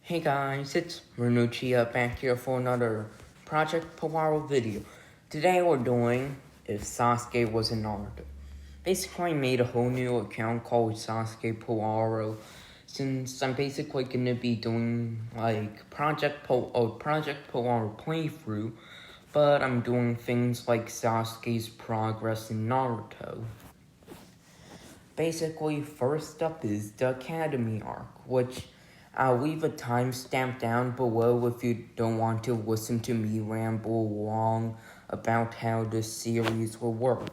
Hey guys, it's Renuccia back here for another Project Polaro video. Today we're doing If Sasuke Was an Naruto. Basically I made a whole new account called Sasuke Polaro since I'm basically gonna be doing like Project Polaro playthrough, but I'm doing things like Sasuke's progress in Naruto. Basically, first up is the Academy arc, which I'll leave a timestamp down below if you don't want to listen to me ramble along about how the series will work.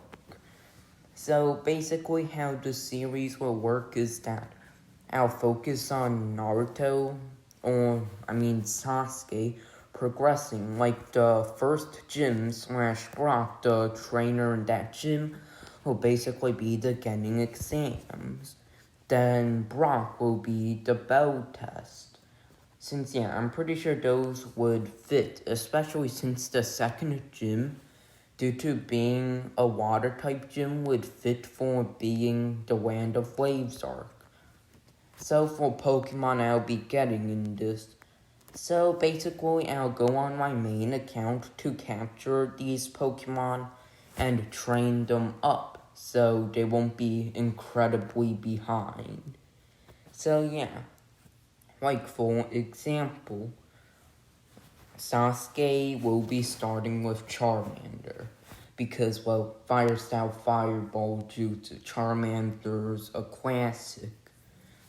So basically how the series will work is that I'll focus on Naruto, Sasuke, progressing, like the first gym / Brock, the trainer in that gym, will basically be the getting exams. Then Brock will be the bell test. Since, I'm pretty sure those would fit, especially since the second gym, due to being a water type gym, would fit for being the Land of Waves arc. So for Pokemon I'll be getting in this. So basically I'll go on my main account to capture these Pokemon and train them up so they won't be incredibly behind. So like for example, Sasuke will be starting with Charmander because, Fire Style Fireball Jutsu. Charmander's a classic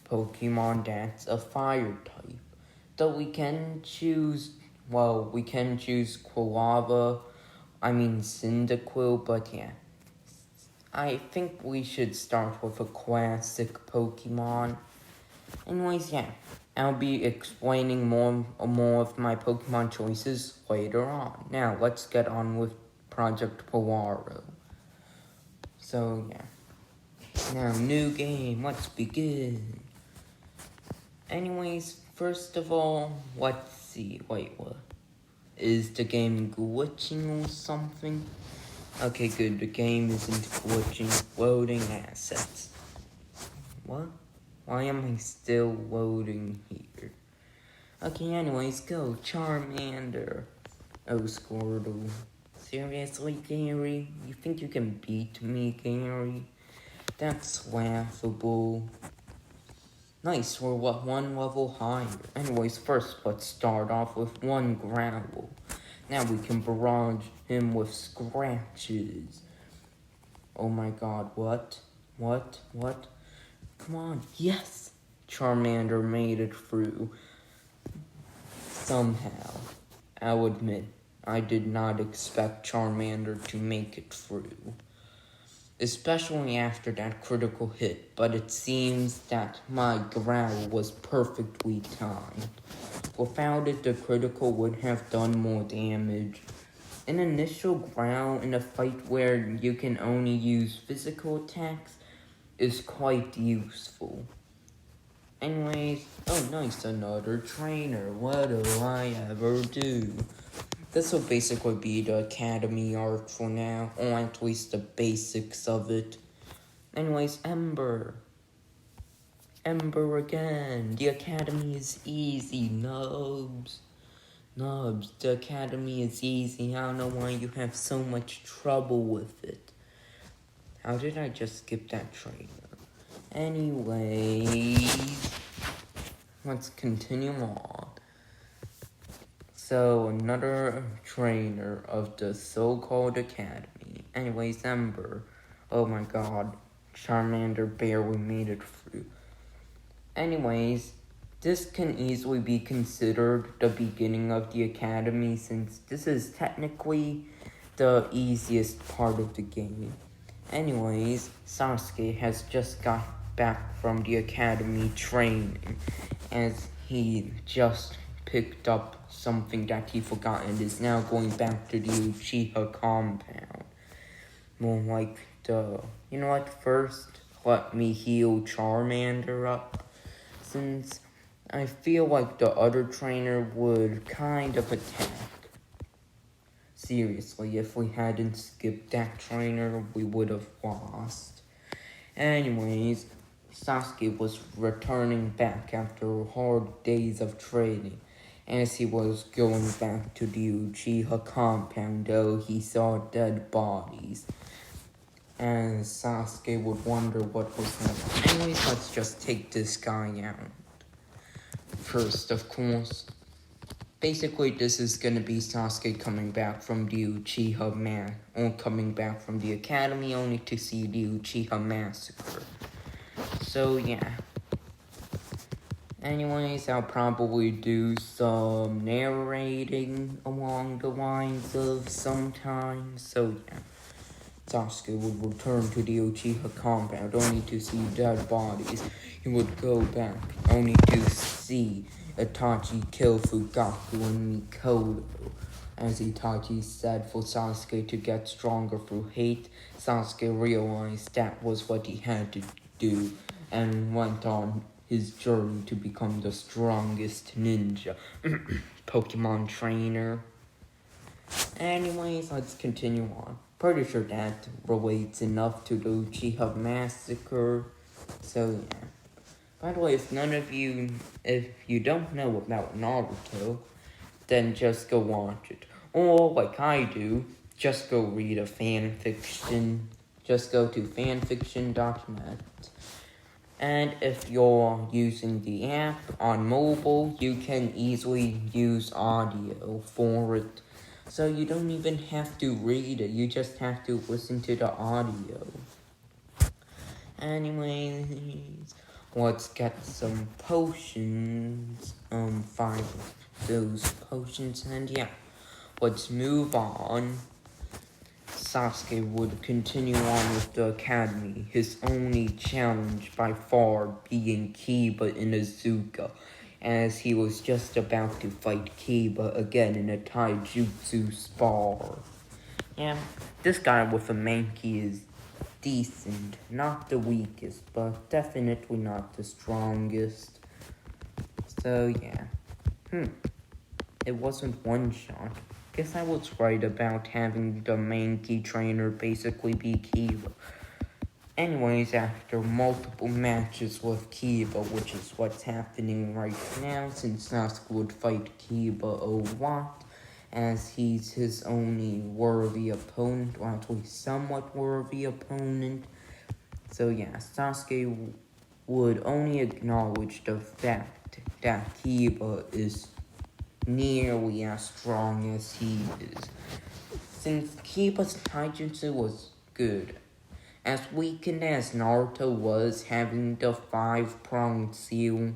Pokemon that's a fire type. Though we can choose Quilava, Cyndaquil, but I think we should start with a classic Pokemon. Anyways, I'll be explaining more of my Pokemon choices later on. Now, let's get on with Project Polaro. So, now, new game, let's begin. Anyways, first of all, let's see. Wait, what? Is the game glitching or something? Okay, good. The game isn't glitching. Loading assets. What? Why am I still loading here? Okay, anyways, go. Charmander. Oh, Squirtle. Seriously, Gary? You think you can beat me, Gary? That's laughable. Nice, we're one level higher. Anyways, first let's start off with one Growl. Now we can barrage him with scratches. Oh my god, what? Come on, yes! Charmander made it through. Somehow. I'll admit, I did not expect Charmander to make it through. Especially after that critical hit, but it seems that my growl was perfectly timed. Without it, the critical would have done more damage. An initial growl in a fight where you can only use physical attacks is quite useful. Anyways, oh nice, another trainer. What do I ever do? This will basically be the Academy arc for now, or at least the basics of it. Anyways, Ember again. The Academy is easy, nubs. The Academy is easy. I don't know why you have so much trouble with it. How did I just skip that trainer? Anyways, let's continue on. So, another trainer of the so-called Academy. Anyways, Ember. Oh my god, Charmander barely made it through. Anyways, this can easily be considered the beginning of the Academy since this is technically the easiest part of the game. Anyways, Sasuke has just got back from the Academy training as he just picked up something that he forgot and is now going back to the Uchiha compound. More like first let me heal Charmander up, since I feel like the other trainer would kind of attack. Seriously, if we hadn't skipped that trainer, we would have lost. Anyways, Sasuke was returning back after hard days of training. As he was going back to the Uchiha compound, though, he saw dead bodies. And Sasuke would wonder what was happening. Anyways, let's just take this guy out. First, of course, basically this is gonna be Sasuke coming back from the Uchiha or coming back from the academy only to see the Uchiha massacre. So yeah. Anyways, I'll probably do some narrating along the lines of sometimes. So yeah. Sasuke would return to the Uchiha compound only to see dead bodies. He would go back only to see Itachi kill Fugaku and Mikoto. As Itachi said for Sasuke to get stronger through hate, Sasuke realized that was what he had to do and went on his journey to become the strongest ninja. Pokemon trainer. Anyways, let's continue on. Pretty sure that relates enough to the Uchiha massacre. So yeah. By the way, if you don't know about Naruto, then just go watch it. Or like I do, just go read a fanfiction. Just go to fanfiction.net. And if you're using the app on mobile, you can easily use audio for it. So you don't even have to read it, you just have to listen to the audio. Anyways, let's get some potions. 5 of those potions, and yeah, let's move on. Sasuke would continue on with the academy, his only challenge by far being Kiba Inuzuka, as he was just about to fight Kiba again in a taijutsu spar. Yeah, this guy with a Mankey is decent, not the weakest, but definitely not the strongest. So yeah, it wasn't one shot. Guess I was right about having the Mankey trainer basically be Kiba. Anyways, after multiple matches with Kiba, which is what's happening right now, since Sasuke would fight Kiba a lot, as he's his only worthy opponent, or at least somewhat worthy opponent. So yeah, Sasuke would only acknowledge the fact that Kiba is nearly as strong as he is. Since Kiba's taijutsu was good, as weakened as Naruto was, having the 5-pronged seal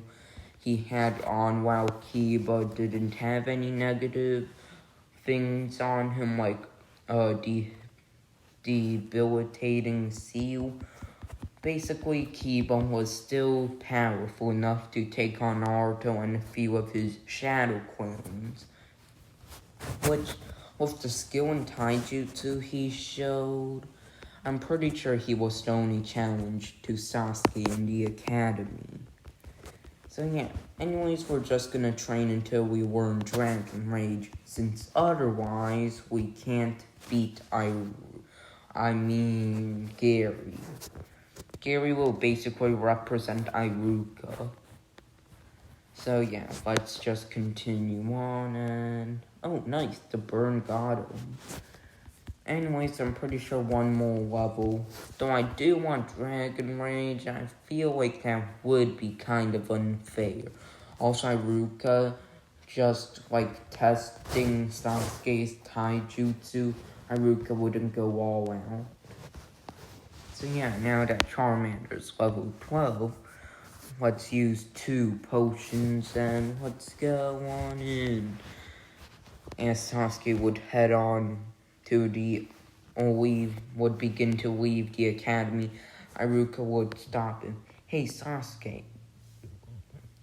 he had on while Kiba didn't have any negative things on him, like debilitating seal. Basically, Kiba was still powerful enough to take on Naruto and a few of his shadow clones. Which, with the skill and taijutsu he showed, I'm pretty sure he was the only challenge to Sasuke in the academy. So yeah, anyways, we're just gonna train until we learn Dragon Rage, since otherwise we can't beat Gary. Gary will basically represent Iruka. So yeah, let's just continue on and... Oh, nice, the burn got him. Anyways, I'm pretty sure one more level. Though I do want Dragon Rage, I feel like that would be kind of unfair. Also, Iruka, just like testing Sasuke's taijutsu, Iruka wouldn't go all out. So yeah, now that Charmander's level 12, let's use 2 potions and let's go on in. As Sasuke would head on to would begin to leave the academy, Iruka would stop him. Hey Sasuke.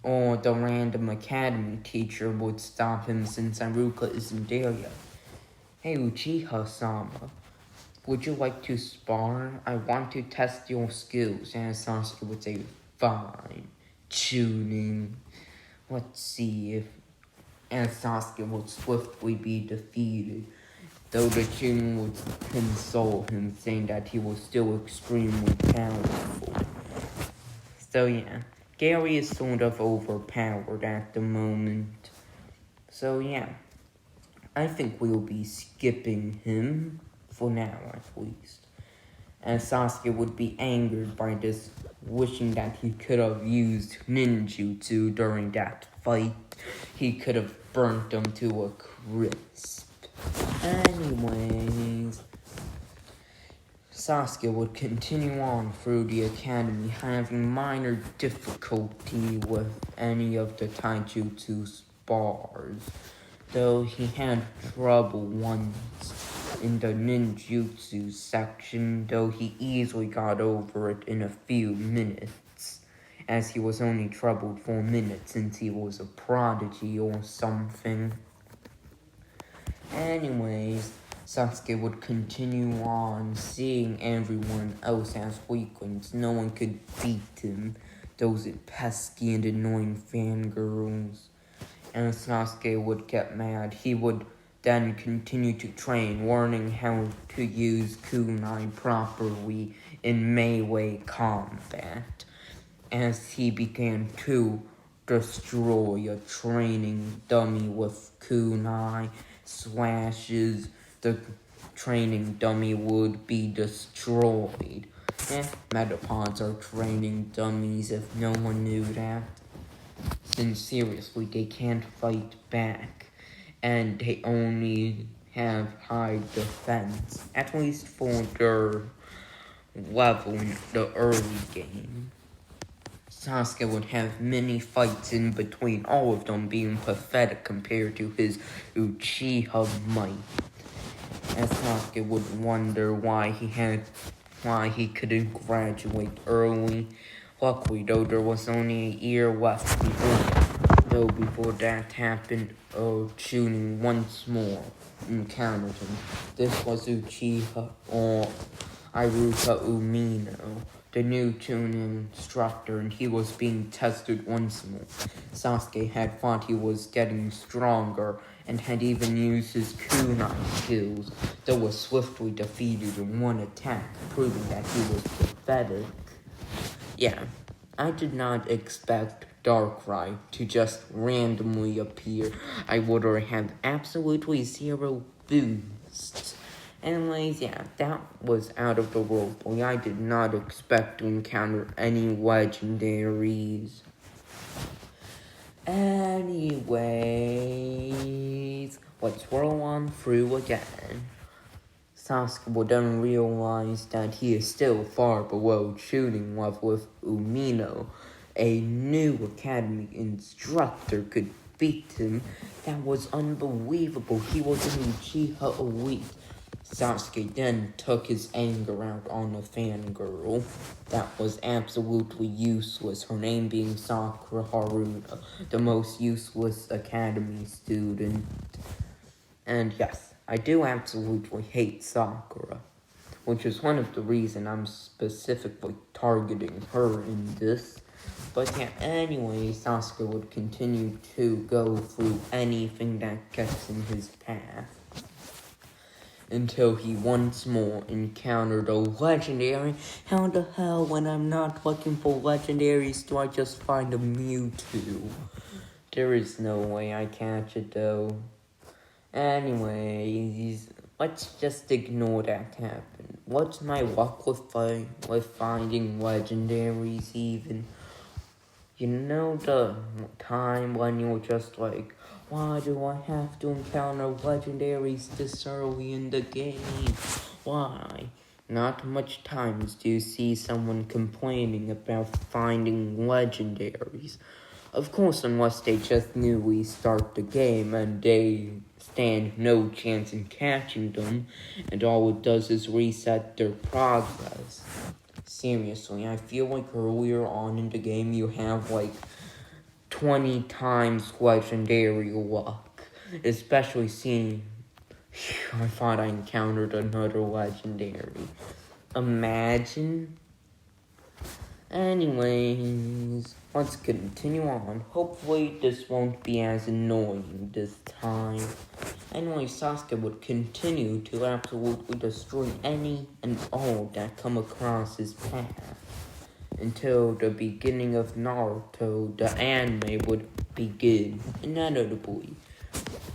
Or the random academy teacher would stop him since Iruka isn't there yet. Hey Uchiha-sama, would you like to spar? I want to test your skills. And Sasuke would say, fine. Tuning. Let's see if... And Sasuke would swiftly be defeated, though the king would console him, saying that he was still extremely powerful. So yeah, Gary is sort of overpowered at the moment. So yeah, I think we'll be skipping him, for now at least. And Sasuke would be angered by this, wishing that he could have used ninjutsu during that fight. He could have burnt them to a crisp. Anyways, Sasuke would continue on through the academy, having minor difficulty with any of the taijutsu spars, though he had trouble once in the ninjutsu section, though he easily got over it in a few minutes, as he was only troubled for a minute since he was a prodigy or something. Anyways, Sasuke would continue on, seeing everyone else as weaklings. No one could beat him, those pesky and annoying fangirls. And Sasuke would get mad. He would then continue to train, learning how to use kunai properly in melee combat, as he began to destroy a training dummy with kunai slashes. The training dummy would be destroyed. Metapods are training dummies if no one knew that. Since seriously, they can't fight back, and they only have high defense, at least for their level in the early game. Sasuke would have many fights in between, all of them being pathetic compared to his Uchiha might. And Sasuke would wonder why he couldn't graduate early. Luckily, though, there was only a year left before that happened, Chunin once more encountered him. This was Uchiha, or Iruka Umino, the new Chunin instructor, and he was being tested once more. Sasuke had thought he was getting stronger, and had even used his kunai skills, though was swiftly defeated in one attack, proving that he was pathetic. Yeah, I did not expect Darkrai to just randomly appear. I would have absolutely zero boosts. Anyways, yeah, that was out of the world. Boy, I did not expect to encounter any legendaries. Anyways, let's roll on through again. Sasuke will then realize that he is still far below shooting level with Umino. A new academy instructor could beat him. That was unbelievable. He was an Uchiha elite. Sasuke then took his anger out on a fangirl that was absolutely useless, her name being Sakura Haruna, the most useless academy student. And yes, I do absolutely hate Sakura, which is one of the reasons I'm specifically targeting her in this. But yeah, anyway, Sasuke would continue to go through anything that gets in his path, until he once more encountered a legendary. How the hell, when I'm not looking for legendaries, do I just find a Mewtwo? There is no way I catch it though. Anyways, let's just ignore that happened. What's my luck with finding legendaries even? You know the time when you're just like, why do I have to encounter legendaries this early in the game? Why? Not much times do you see someone complaining about finding legendaries. Of course, unless they just newly start the game and they stand no chance in catching them, and all it does is reset their progress. Seriously, I feel like earlier on in the game you have like 20 times legendary luck. Especially seeing, I thought I encountered another legendary. Imagine. Anyways, let's continue on. Hopefully this won't be as annoying this time. Anyway, Sasuke would continue to absolutely destroy any and all that come across his path. until the beginning of Naruto, the anime would begin. Inevitably,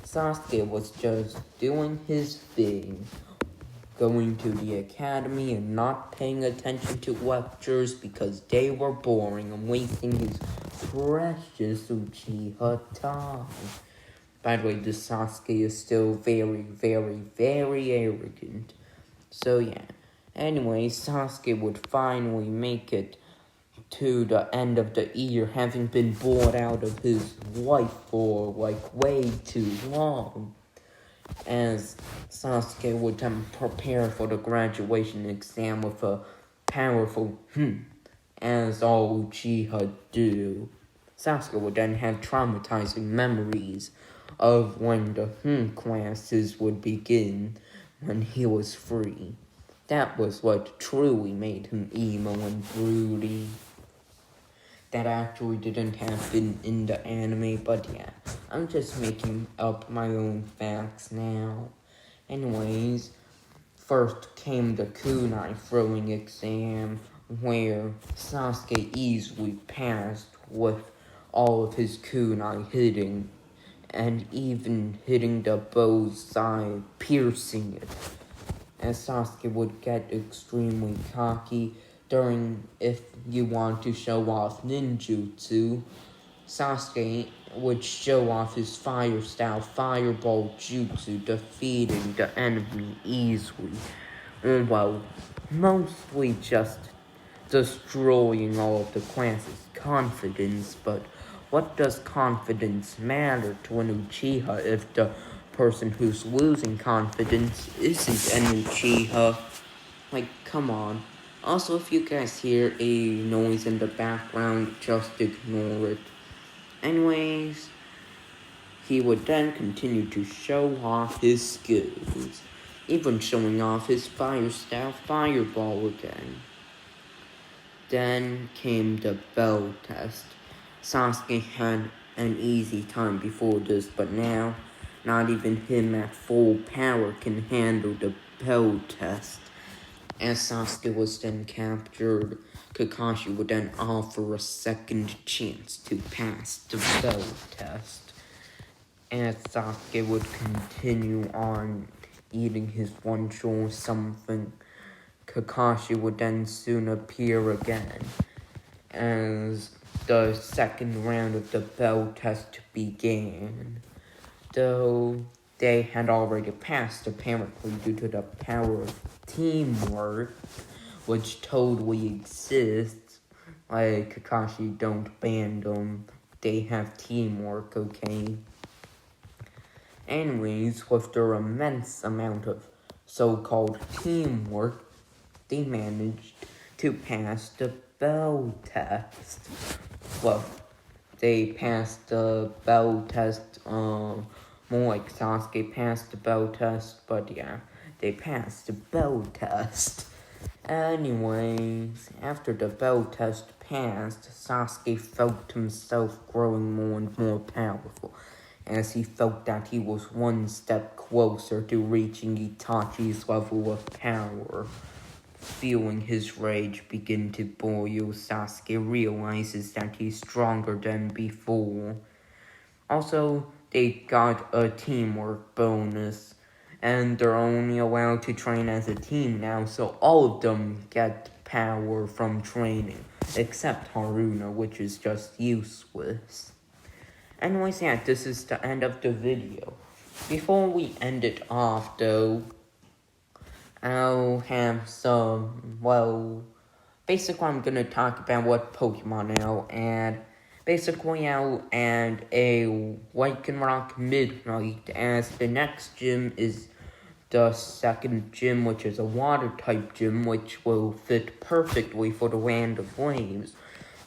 Sasuke was just doing his thing, going to the academy and not paying attention to lectures because they were boring and wasting his precious Uchiha time. By the way, this Sasuke is still very, very, very arrogant. So yeah. Anyway, Sasuke would finally make it to the end of the year, having been bored out of his life for way too long. As Sasuke would then prepare for the graduation exam with a powerful as all Uchiha do. Sasuke would then have traumatizing memories of when the classes would begin when he was free. That was what truly made him emo and broody. That actually didn't happen in the anime, but yeah, I'm just making up my own facts now. Anyways, first came the kunai throwing exam, where Sasuke easily passed with all of his kunai hitting, and even hitting the bow's side, piercing it. As Sasuke would get extremely cocky during if you want to show off ninjutsu, Sasuke would show off his fire style fireball jutsu, defeating the enemy easily. Well, mostly just destroying all of the class's confidence, but what does confidence matter to an Uchiha if the person who's losing confidence isn't an Uchiha? Like, come on. Also, if you guys hear a noise in the background, just ignore it. Anyways, he would then continue to show off his skills, even showing off his fire style fireball again. Then came the bell test. Sasuke had an easy time before this, but now, not even him at full power can handle the bell test. As Sasuke was then captured, Kakashi would then offer a second chance to pass the bell test. As Sasuke would continue on eating his lunch or something, Kakashi would then soon appear again, as the second round of the bell test began. Though they had already passed, apparently due to the power of teamwork, which totally exists. Like, Kakashi, don't ban them. They have teamwork, okay? Anyways, with their immense amount of so-called teamwork, they managed to pass the bell test. Well, they passed the bell test, more like Sasuke passed the bell test, but yeah, they passed the bell test. Anyways, after the bell test passed, Sasuke felt himself growing more and more powerful, as he felt that he was one step closer to reaching Itachi's level of power. Feeling his rage begin to boil, Sasuke realizes that he's stronger than before. Also, they got a teamwork bonus, and they're only allowed to train as a team now, so all of them get power from training, except Haruna, which is just useless. Anyways, yeah, this is the end of the video. Before we end it off, though, I'll have some, basically I'm gonna talk about what Pokemon I'll add. Basically, I'll add a Lycanroc Midnight, as the next gym is the second gym, which is a water-type gym, which will fit perfectly for the Land of Waves.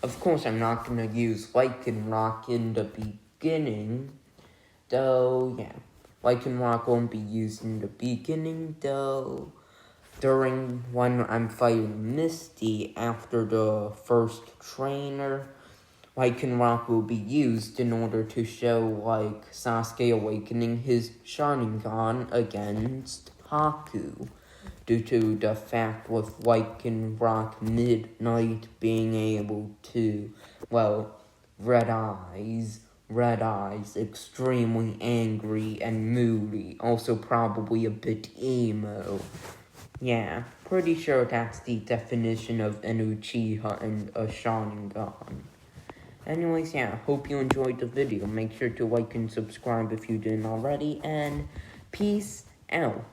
Of course, I'm not gonna use Lycanroc in the beginning, though, yeah. Lycanroc won't be used in the beginning, though. During when I'm fighting Misty after the first trainer, Lycanroc will be used in order to show, Sasuke awakening his Sharingan against Haku. due to the fact with Lycan Rock Midnight being able to, well, Red Eyes, extremely angry and moody, also probably a bit emo. Yeah, pretty sure that's the definition of an Uchiha and a Sharingan. Anyways, yeah, hope you enjoyed the video. Make sure to like and subscribe if you didn't already, and peace out.